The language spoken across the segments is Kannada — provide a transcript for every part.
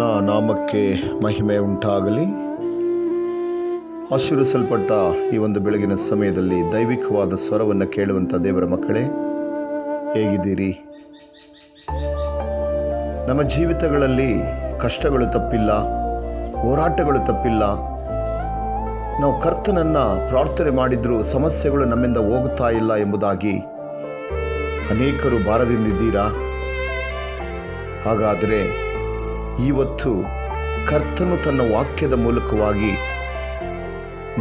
ಕರ್ತನ ನಾಮಕ್ಕೆ ಮಹಿಮೆ ಉಂಟಾಗಲಿ. ಆಶೀರ್ವಿಸಲ್ಪಟ್ಟ ಈ ಒಂದು ಬೆಳಗಿನ ಸಮಯದಲ್ಲಿ ದೈವಿಕವಾದ ಸ್ವರವನ್ನು ಕೇಳುವಂಥ ದೇವರ ಮಕ್ಕಳೇ, ಹೇಗಿದ್ದೀರಿ? ನಮ್ಮ ಜೀವಿತಗಳಲ್ಲಿ ಕಷ್ಟಗಳು ತಪ್ಪಿಲ್ಲ, ಹೋರಾಟಗಳು ತಪ್ಪಿಲ್ಲ. ನಾವು ಕರ್ತನನ್ನು ಪ್ರಾರ್ಥನೆ ಮಾಡಿದರೂ ಸಮಸ್ಯೆಗಳು ನಮ್ಮಿಂದ ಹೋಗುತ್ತಾ ಇಲ್ಲ ಎಂಬುದಾಗಿ ಅನೇಕರು ಭಾರದಿಂದಿದ್ದೀರಾ? ಹಾಗಾದರೆ ಇವತ್ತು ಕರ್ತನು ತನ್ನ ವಾಕ್ಯದ ಮೂಲಕವಾಗಿ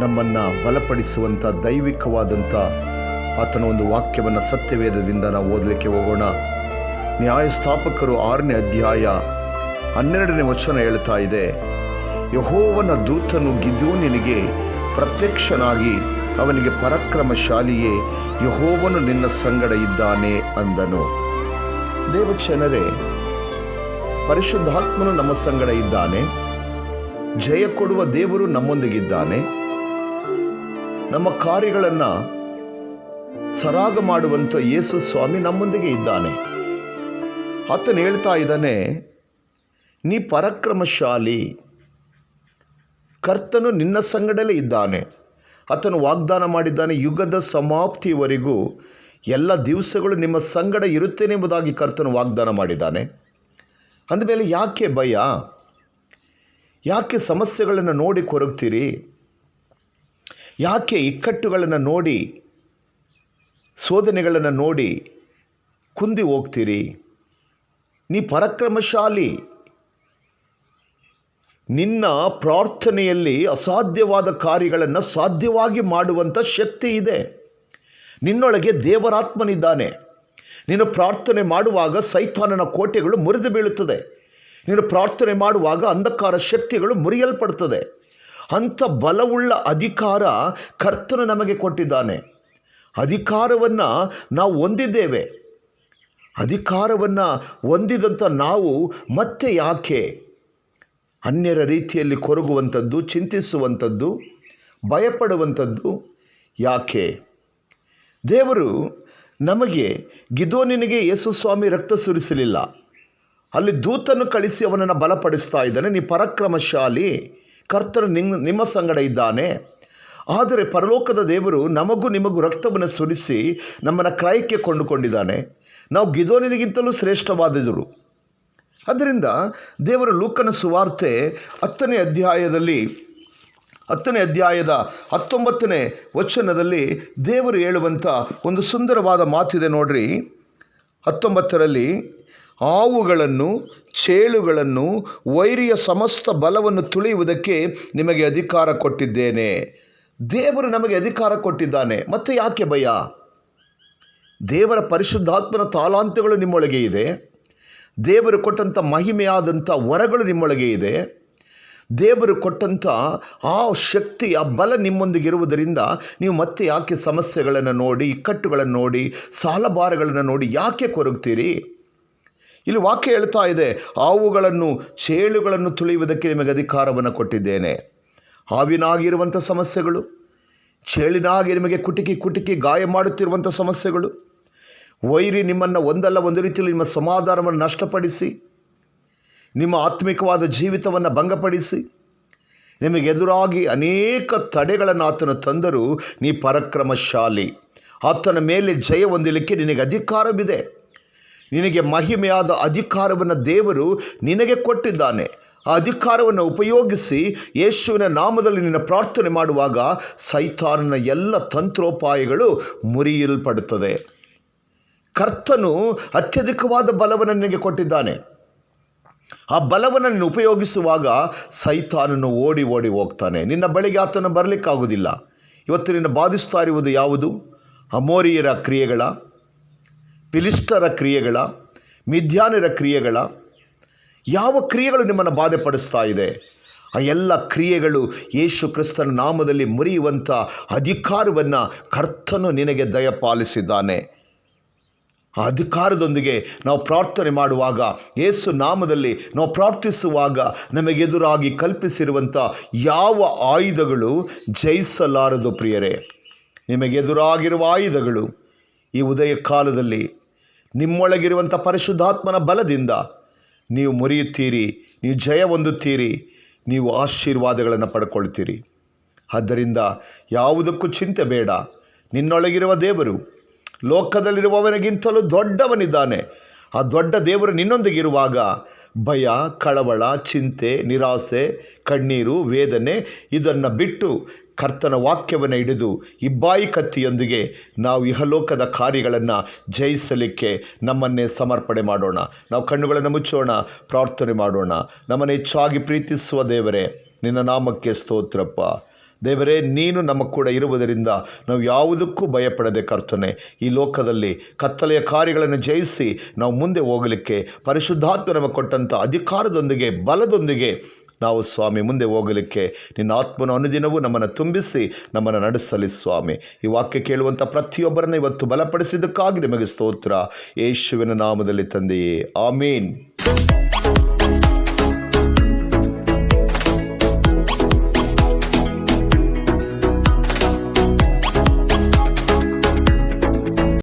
ನಮ್ಮನ್ನು ಬಲಪಡಿಸುವಂಥ ದೈವಿಕವಾದಂಥ ಆತನ ಒಂದು ವಾಕ್ಯವನ್ನು ಸತ್ಯವೇದದಿಂದ ನಾವು ಓದಲಿಕ್ಕೆ ಹೋಗೋಣ. ನ್ಯಾಯಸ್ಥಾಪಕರು 6ನೇ ಅಧ್ಯಾಯ 12ನೇ ವಚನ ಹೇಳ್ತಾ ಇದೆ, ಯೆಹೋವನ ದೂತನು ಗಿದ್ಯೋನನಿಗೆ ಪ್ರತ್ಯಕ್ಷನಾಗಿ ಅವನಿಗೆ, ಪರಾಕ್ರಮಶಾಲಿಯೇ, ಯೆಹೋವನು ನಿನ್ನ ಸಂಗಡ ಇದ್ದಾನೆ ಅಂದನು. ದೇವಜನರೇ, ಪರಿಶುದ್ಧಾತ್ಮನು ನಮ್ಮ ಸಂಗಡ ಇದ್ದಾನೆ. ಜಯ ಕೊಡುವ ದೇವರು ನಮ್ಮೊಂದಿಗಿದ್ದಾನೆ. ನಮ್ಮ ಕಾರ್ಯಗಳನ್ನು ಸರಾಗ ಮಾಡುವಂಥ ಯೇಸು ಸ್ವಾಮಿ ನಮ್ಮೊಂದಿಗೆ ಇದ್ದಾನೆ. ಆತನು ಹೇಳ್ತಾ ಇದ್ದಾನೆ, ನೀ ಪರಾಕ್ರಮಶಾಲಿ, ಕರ್ತನು ನಿನ್ನ ಸಂಗಡಲೇ ಇದ್ದಾನೆ. ಆತನು ವಾಗ್ದಾನ ಮಾಡಿದ್ದಾನೆ, ಯುಗದ ಸಮಾಪ್ತಿಯವರೆಗೂ ಎಲ್ಲ ದಿವಸಗಳು ನಿಮ್ಮ ಸಂಗಡ ಇರುತ್ತೇನೆ ಎಂಬುದಾಗಿ ಕರ್ತನು ವಾಗ್ದಾನ ಮಾಡಿದ್ದಾನೆ. ಅಂದಮೇಲೆ ಯಾಕೆ ಭಯ? ಯಾಕೆ ಸಮಸ್ಯೆಗಳನ್ನು ನೋಡಿ ಕೊರಗ್ತೀರಿ? ಯಾಕೆ ಇಕ್ಕಟ್ಟುಗಳನ್ನು ನೋಡಿ, ಶೋಧನೆಗಳನ್ನು ನೋಡಿ ಕುಂದಿ ಹೋಗ್ತೀರಿ? ನೀ ಪರಾಕ್ರಮಶಾಲಿ. ನಿನ್ನ ಪ್ರಾರ್ಥನೆಯಲ್ಲಿ ಅಸಾಧ್ಯವಾದ ಕಾರ್ಯಗಳನ್ನು ಸಾಧ್ಯವಾಗಿ ಮಾಡುವಂಥ ಶಕ್ತಿ ಇದೆ. ನಿನ್ನೊಳಗೆ ದೇವರಾತ್ಮನಿದ್ದಾನೆ. ನೀನು ಪ್ರಾರ್ಥನೆ ಮಾಡುವಾಗ ಸೈತಾನನ ಕೋಟೆಗಳು ಮುರಿದು ಬೀಳುತ್ತದೆ. ನೀನು ಪ್ರಾರ್ಥನೆ ಮಾಡುವಾಗ ಅಂಧಕಾರ ಶಕ್ತಿಗಳು ಮುರಿಯಲ್ಪಡ್ತದೆ. ಅಂಥ ಬಲವುಳ್ಳ ಅಧಿಕಾರ ಕರ್ತನು ನಮಗೆ ಕೊಟ್ಟಿದ್ದಾನೆ. ಅಧಿಕಾರವನ್ನು ನಾವು ಹೊಂದಿದ್ದೇವೆ. ಅಧಿಕಾರವನ್ನು ಹೊಂದಿದಂಥ ನಾವು ಮತ್ತೆ ಯಾಕೆ ಅನ್ಯರ ರೀತಿಯಲ್ಲಿ ಕೊರಗುವಂಥದ್ದು, ಚಿಂತಿಸುವಂಥದ್ದು, ಭಯಪಡುವಂಥದ್ದು ಯಾಕೆ? ದೇವರು ನಮಗೆ ಗಿದ್ಯೋನನಿಗೆ ಯೇಸು ಸ್ವಾಮಿ ರಕ್ತ ಸುರಿಸಲಿಲ್ಲ, ಅಲ್ಲಿ ದೂತನ್ನು ಕಳಿಸಿ ಅವನನ್ನು ಬಲಪಡಿಸ್ತಾ ಇದ್ದಾನೆ. ನೀ ಪರಾಕ್ರಮಶಾಲಿ, ಕರ್ತನು ನಿಮ್ಮ ಸಂಗಡ ಇದ್ದಾನೆ. ಆದರೆ ಪರಲೋಕದ ದೇವರು ನಮಗೂ ನಿಮಗೂ ರಕ್ತವನ್ನು ಸುರಿಸಿ ನಮ್ಮನ್ನು ಕ್ರಯಕ್ಕೆ ಕೊಂಡುಕೊಂಡಿದ್ದಾನೆ. ನಾವು ಗಿದ್ಯೋನನಿಗಿಂತಲೂ ಶ್ರೇಷ್ಠವಾದಿದರು. ಆದ್ದರಿಂದ ದೇವರು ಲೂಕನ ಸುವಾರ್ತೆ 10ನೇ ಅಧ್ಯಾಯದ 19ನೇ ವಚನದಲ್ಲಿ ದೇವರು ಹೇಳುವಂಥ ಒಂದು ಸುಂದರವಾದ ಮಾತಿದೆ ನೋಡ್ರಿ. 19ರಲ್ಲಿ, ಹಾವುಗಳನ್ನು, ಚೇಳುಗಳನ್ನು, ವೈರಿಯ ಸಮಸ್ತ ಬಲವನ್ನು ತುಳಿಯುವುದಕ್ಕೆ ನಿಮಗೆ ಅಧಿಕಾರ ಕೊಟ್ಟಿದ್ದೇನೆ. ದೇವರು ನಮಗೆ ಅಧಿಕಾರ ಕೊಟ್ಟಿದ್ದಾನೆ. ಮತ್ತೆ ಯಾಕೆ ಭಯ? ದೇವರ ಪರಿಶುದ್ಧಾತ್ಮನ ತಾಲಾಂತಗಳು ನಿಮ್ಮೊಳಗೆ ಇದೆ. ದೇವರು ಕೊಟ್ಟಂಥ ಮಹಿಮೆಯಾದಂಥ ವರಗಳು ನಿಮ್ಮೊಳಗೆ ಇದೆ. ದೇವರು ಕೊಟ್ಟಂಥ ಆ ಶಕ್ತಿ, ಆ ಬಲ ನಿಮ್ಮೊಂದಿಗಿರುವುದರಿಂದ ನೀವು ಮತ್ತೆ ಯಾಕೆ ಸಮಸ್ಯೆಗಳನ್ನು ನೋಡಿ, ಇಕ್ಕಟ್ಟುಗಳನ್ನು ನೋಡಿ, ಸಾಲಭಾರಗಳನ್ನು ನೋಡಿ ಯಾಕೆ ಕೊರಗ್ತೀರಿ? ಇಲ್ಲಿ ವಾಕ್ಯ ಹೇಳ್ತಾ ಇದೆ, ಹಾವುಗಳನ್ನು, ಚೇಳುಗಳನ್ನು ತುಳಿಯುವುದಕ್ಕೆ ನಿಮಗೆ ಅಧಿಕಾರವನ್ನು ಕೊಟ್ಟಿದ್ದೇನೆ. ಹಾವಿನಾಗಿರುವಂಥ ಸಮಸ್ಯೆಗಳು, ಚೇಳಿನಾಗಿ ನಿಮಗೆ ಕುಟುಕಿ ಗಾಯ ಮಾಡುತ್ತಿರುವಂಥ ಸಮಸ್ಯೆಗಳು, ವೈರಿ ನಿಮ್ಮನ್ನು ಒಂದಲ್ಲ ಒಂದು ರೀತಿಯಲ್ಲಿ ನಿಮ್ಮ ಸಮಾಧಾನವನ್ನು ನಷ್ಟಪಡಿಸಿ, ನಿಮ್ಮ ಆತ್ಮಿಕವಾದ ಜೀವಿತವನ್ನು ಭಂಗಪಡಿಸಿ, ನಿಮಗೆ ಎದುರಾಗಿ ಅನೇಕ ತಡೆಗಳನ್ನು ಆತನು ತಂದರೂ ನೀ ಪರಾಕ್ರಮಶಾಲಿ. ಆತನ ಮೇಲೆ ಜಯ ಹೊಂದಲಿಕ್ಕೆ ನಿನಗೆ ಅಧಿಕಾರವಿದೆ. ನಿನಗೆ ಮಹಿಮೆಯಾದ ಅಧಿಕಾರವನ್ನು ದೇವರು ನಿನಗೆ ಕೊಟ್ಟಿದ್ದಾನೆ. ಆ ಅಧಿಕಾರವನ್ನು ಉಪಯೋಗಿಸಿ ಯೇಸುವಿನ ನಾಮದಲ್ಲಿ ನಿನ್ನ ಪ್ರಾರ್ಥನೆ ಮಾಡುವಾಗ ಸೈತಾನನ ಎಲ್ಲ ತಂತ್ರೋಪಾಯಗಳು ಮುರಿಯಲ್ಪಡುತ್ತದೆ. ಕರ್ತನು ಅತ್ಯಧಿಕವಾದ ಬಲವನ್ನು ನಿನಗೆ ಕೊಟ್ಟಿದ್ದಾನೆ. ಆ ಬಲವನ್ನು ನೀನು ಉಪಯೋಗಿಸುವಾಗ ಸೈತಾನನು ಓಡಿ ಹೋಗ್ತಾನೆ. ನಿನ್ನ ಬಳಿಗೆ ಆತನು ಬರಲಿಕ್ಕಾಗುವುದಿಲ್ಲ. ಇವತ್ತು ನಿನ್ನ ಬಾಧಿಸ್ತಾ ಇರುವುದು ಯಾವುದು? ಅಮೋರಿಯರ ಕ್ರಿಯೆಗಳ, ಫಿಲಿಸ್ಟರ ಕ್ರಿಯೆಗಳ, ಮಿದ್ಯಾನರ ಕ್ರಿಯೆಗಳ, ಯಾವ ಕ್ರಿಯೆಗಳು ನಿಮ್ಮನ್ನು ಬಾಧೆಪಡಿಸ್ತಾ ಇದೆ? ಆ ಎಲ್ಲ ಕ್ರಿಯೆಗಳು ಯೇಸು ಕ್ರಿಸ್ತನ ನಾಮದಲ್ಲಿ ಮುರಿಯುವಂಥ ಅಧಿಕಾರವನ್ನು ಕರ್ತನು ನಿನಗೆ ದಯಪಾಲಿಸಿದ್ದಾನೆ. ಆ ಅಧಿಕಾರದೊಂದಿಗೆ ನಾವು ಪ್ರಾರ್ಥನೆ ಮಾಡುವಾಗ, ಯೇಸು ನಾಮದಲ್ಲಿ ನಾವು ಪ್ರಾರ್ಥಿಸುವಾಗ ನಮಗೆದುರಾಗಿ ಕಲ್ಪಿಸಿರುವಂಥ ಯಾವ ಆಯುಧಗಳು ಜಯಿಸಲಾರದು ಪ್ರಿಯರೇ. ನಿಮಗೆದುರಾಗಿರುವ ಆಯುಧಗಳು ಈ ಉದಯ ಕಾಲದಲ್ಲಿ ನಿಮ್ಮೊಳಗಿರುವಂಥ ಪರಿಶುದ್ಧಾತ್ಮನ ಬಲದಿಂದ ನೀವು ಮುರಿಯುತ್ತೀರಿ, ನೀವು ಜಯ ಹೊಂದುತ್ತೀರಿ, ನೀವು ಆಶೀರ್ವಾದಗಳನ್ನು ಪಡ್ಕೊಳ್ತೀರಿ. ಆದ್ದರಿಂದ ಯಾವುದಕ್ಕೂ ಚಿಂತೆ ಬೇಡ. ನಿನ್ನೊಳಗಿರುವ ದೇವರು ಲೋಕದಲ್ಲಿರುವವನಿಗಿಂತಲೂ ದೊಡ್ಡವನಿದ್ದಾನೆ. ಆ ದೊಡ್ಡ ದೇವರು ನಿನ್ನೊಂದಿಗಿರುವಾಗ ಭಯ, ಕಳವಳ, ಚಿಂತೆ, ನಿರಾಸೆ, ಕಣ್ಣೀರು, ವೇದನೆ ಇದನ್ನು ಬಿಟ್ಟು ಕರ್ತನ ವಾಕ್ಯವನ್ನು ಹಿಡಿದು ಇಬ್ಬಾಯಿ ಕತ್ತಿಯೊಂದಿಗೆ ನಾವು ಇಹಲೋಕದ ಕಾರ್ಯಗಳನ್ನು ಜಯಿಸಲಿಕ್ಕೆ ನಮ್ಮನ್ನೇ ಸಮರ್ಪಣೆ ಮಾಡೋಣ. ನಾವು ಕಣ್ಣುಗಳನ್ನು ಮುಚ್ಚೋಣ, ಪ್ರಾರ್ಥನೆ ಮಾಡೋಣ. ನಮ್ಮನ್ನು ಹೆಚ್ಚಾಗಿ ಪ್ರೀತಿಸುವ ದೇವರೇ, ನಿನ್ನ ನಾಮಕ್ಕೆ ಸ್ತೋತ್ರಪ್ಪ. ದೇವರೇ, ನೀನು ನಮ್ಮ ಕೂಡ ಇರುವುದರಿಂದ ನಾವು ಯಾವುದಕ್ಕೂ ಭಯಪಡದೆ ಕರ್ತನೆ, ಈ ಲೋಕದಲ್ಲಿ ಕತ್ತಲೆಯ ಕಾರ್ಯಗಳನ್ನು ಜಯಿಸಿ ನಾವು ಮುಂದೆ ಹೋಗಲಿಕ್ಕೆ ಪರಿಶುದ್ಧಾತ್ಮ ನಮಗೆ ಕೊಟ್ಟಂಥ ಅಧಿಕಾರದೊಂದಿಗೆ, ಬಲದೊಂದಿಗೆ ನಾವು ಸ್ವಾಮಿ ಮುಂದೆ ಹೋಗಲಿಕ್ಕೆ ನಿನ್ನ ಆತ್ಮನ ಅನುದಿನವೂ ನಮ್ಮನ್ನು ತುಂಬಿಸಿ ನಮ್ಮನ್ನು ನಡೆಸಲಿ ಸ್ವಾಮಿ. ಈ ವಾಕ್ಯ ಕೇಳುವಂಥ ಪ್ರತಿಯೊಬ್ಬರನ್ನು ಇವತ್ತು ಬಲಪಡಿಸಿದ್ದಕ್ಕಾಗಿ ನಿಮಗೆ ಸ್ತೋತ್ರ. ಯೇಸುವಿನ ನಾಮದಲ್ಲಿ ತಂದೆಯೇ, ಆಮೀನ್.